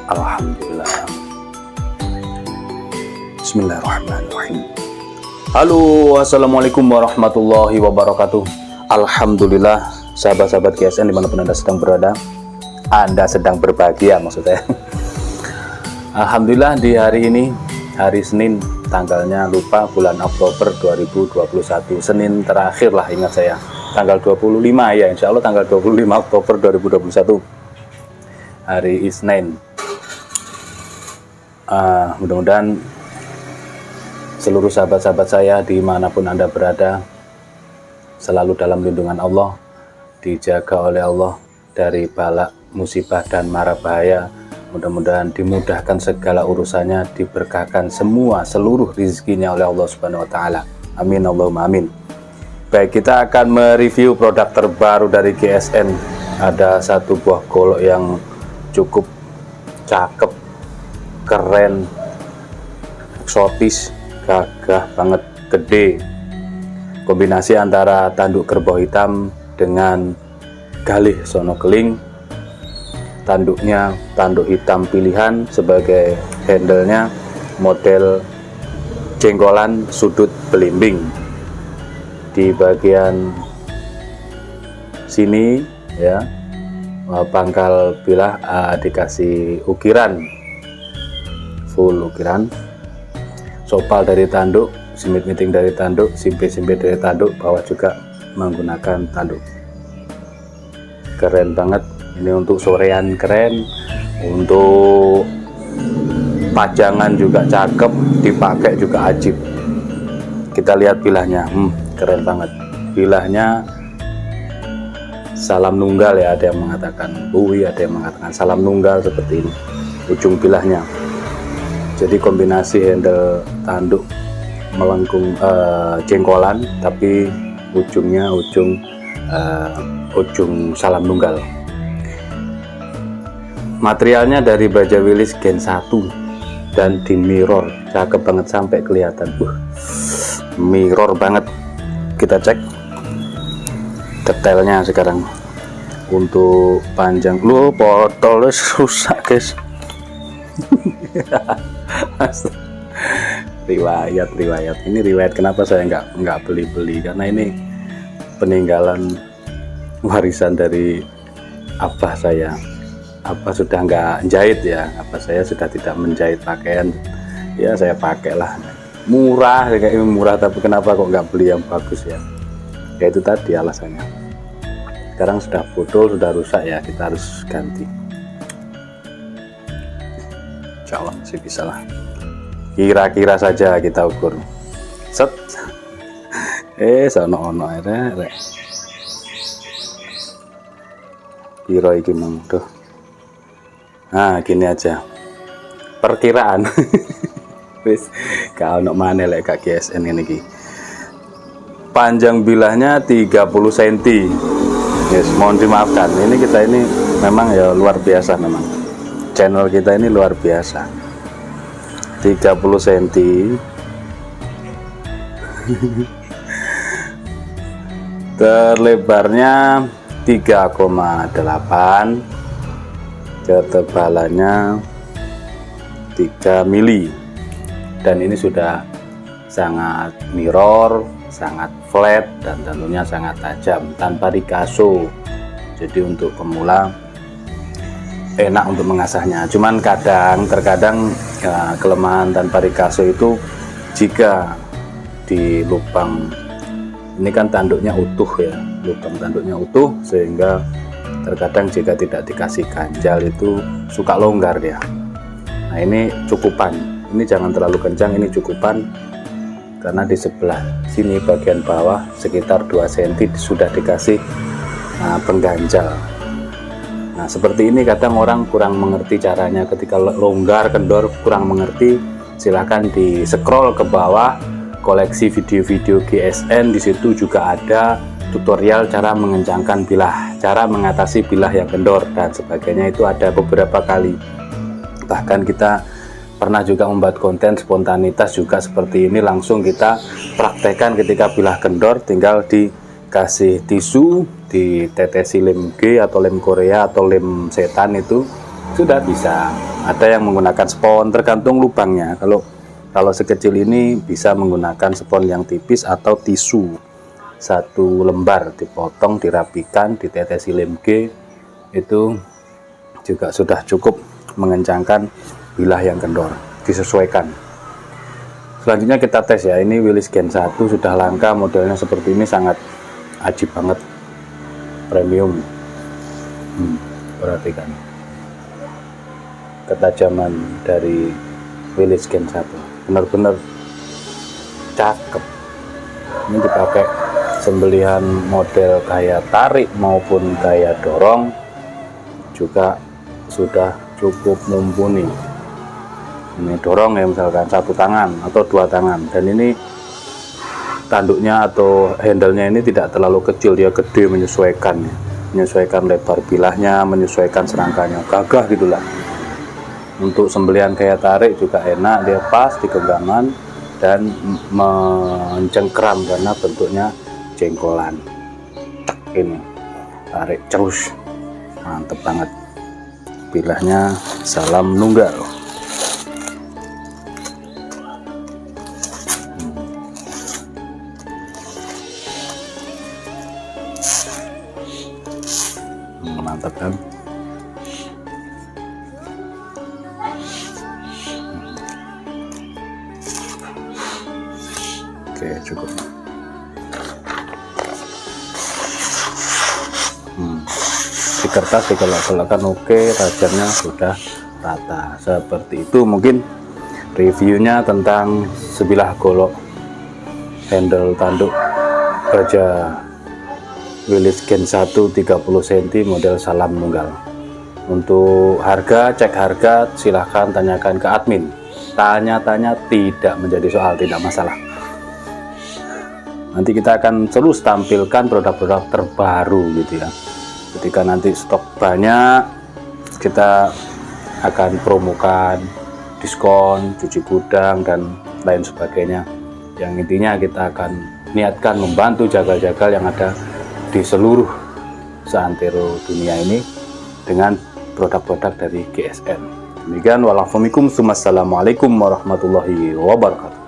Alhamdulillah. Bismillahirrahmanirrahim. Halo, assalamualaikum warahmatullahi wabarakatuh. Alhamdulillah, sahabat-sahabat GSN dimanapun Anda sedang berada, Anda sedang berbahagia maksud saya. Alhamdulillah, di hari ini, hari Senin, tanggalnya lupa, bulan Oktober 2021, Senin terakhir lah, ingat saya, tanggal 25 ya, insya Allah tanggal 25 Oktober 2021, hari Isnin. Mudah-mudahan seluruh sahabat-sahabat saya dimanapun Anda berada selalu dalam lindungan Allah, dijaga oleh Allah dari bala, musibah dan mara bahaya. Mudah-mudahan dimudahkan segala urusannya, diberkahkan semua seluruh rezekinya oleh Allah Subhanahu wa taala. Amin Allahumma amin. Baik, kita akan mereview produk terbaru dari GSN. Ada satu buah golok yang cukup cakep, keren, eksotis, gagah banget, gede. Kombinasi antara tanduk kerbau hitam dengan galih sono keling. Tanduknya tanduk hitam pilihan, sebagai handle-nya model jenggolan sudut belimbing. Di bagian sini ya, pangkal bilah dikasih ukiran, full ukiran. Sopal dari tanduk simit-miting dari tanduk, simpit-simpit dari tanduk, bawah juga menggunakan tanduk. Keren banget, ini untuk sorean keren, untuk pajangan juga cakep, dipakai juga ajib. Kita lihat bilahnya, keren banget. Bilahnya salam nunggal ya, ada yang mengatakan bui, ada yang mengatakan salam nunggal seperti ini ujung bilahnya. Jadi kombinasi handle tanduk melengkung jengkolan, tapi ujungnya ujung salam nunggal. Materialnya dari baja Willys Gen 1 dan di mirror, cakep banget sampai kelihatan. Mirror banget. Kita cek detailnya sekarang. Untuk panjang, botolnya rusak guys. riwayat ini riwayat kenapa saya nggak beli karena ini peninggalan warisan dari abah saya. Abah sudah nggak jahit ya, abah saya sudah tidak menjahit pakaian ya, saya pakailah. Murah kayak ini, murah, tapi kenapa kok nggak beli yang bagus ya itu tadi alasannya. Sekarang sudah botol, sudah rusak ya, kita harus ganti. Insya Allah masih bisa lah, kira-kira saja kita ukur. Set sono rek piro iki mang tuh. Nah gini aja perkiraan. Wis gak ono maneh lek gak GSN ini iki. Panjang bilahnya 30 cm. Yes, mohon dimaafkan, ini kita ini memang ya luar biasa, memang channel kita ini luar biasa. 30 cm. Terlebarnya 3,8, ketebalannya 3 mili, dan ini sudah sangat mirror, sangat flat, dan tentunya sangat tajam tanpa dikaso. Jadi untuk pemula enak untuk mengasahnya. Cuman terkadang kelemahan tanpa dikaso itu jika di lubang ini kan tanduknya utuh ya, lubang tanduknya utuh, sehingga terkadang jika tidak dikasih ganjal itu suka longgar dia. Nah ini cukupan, ini jangan terlalu kencang, ini cukupan, karena di sebelah sini bagian bawah sekitar 2 cm sudah dikasih pengganjal. Nah seperti ini kadang orang kurang mengerti caranya, ketika longgar kendor kurang mengerti, silahkan di scroll ke bawah koleksi video-video GSN, di situ juga ada tutorial cara mengencangkan bilah, cara mengatasi bilah yang kendor dan sebagainya, itu ada beberapa kali. Bahkan kita pernah juga membuat konten spontanitas juga seperti ini, langsung kita praktekkan ketika bilah kendor, tinggal dikasih tisu, ditetesi lem G atau lem Korea atau lem setan, itu sudah bisa. Ada yang menggunakan spon, tergantung lubangnya. Kalau sekecil ini bisa menggunakan spon yang tipis atau tisu 1 lembar, dipotong, dirapikan, ditetesi lem G, itu juga sudah cukup mengencangkan bilah yang kendor, disesuaikan. Selanjutnya kita tes ya, ini Willys Gen 1 sudah langka, modelnya seperti ini, sangat ajib banget, premium. Perhatikan ketajaman dari Willys Gen 1, benar-benar cakep. Ini dipakai sembelihan model kayak tarik maupun kayak dorong, juga sudah cukup mumpuni. Ini dorong ya, misalkan 1 tangan atau 2 tangan, dan ini tanduknya atau handle-nya ini tidak terlalu kecil, dia gede, menyesuaikan lebar bilahnya, menyesuaikan serangkanya, gagah gitulah. Untuk sembelihan kayak tarik juga enak, dia pas di genggaman dan mencengkram karena bentuknya jengkolan. Ini tarik terus, mantep banget. Bilahnya salam nunggal. Mantap kan? cukup. Di kertas dikelak-kelakkan, oke, tajamnya sudah rata seperti itu. Mungkin reviewnya tentang sebilah golok handle tanduk baja Willys Gen 1 30 cm model salam nunggal. Untuk harga, cek harga silahkan tanyakan ke admin. Tanya-tanya tidak menjadi soal, tidak masalah. Nanti kita akan terus tampilkan produk-produk terbaru gitu ya. Ketika nanti stok banyak, kita akan promokan diskon, cuci gudang, dan lain sebagainya. Yang intinya kita akan niatkan membantu jagal-jagal yang ada di seluruh seantero dunia ini dengan produk-produk dari GSM. Demikian, wassalamualaikum warahmatullahi wabarakatuh.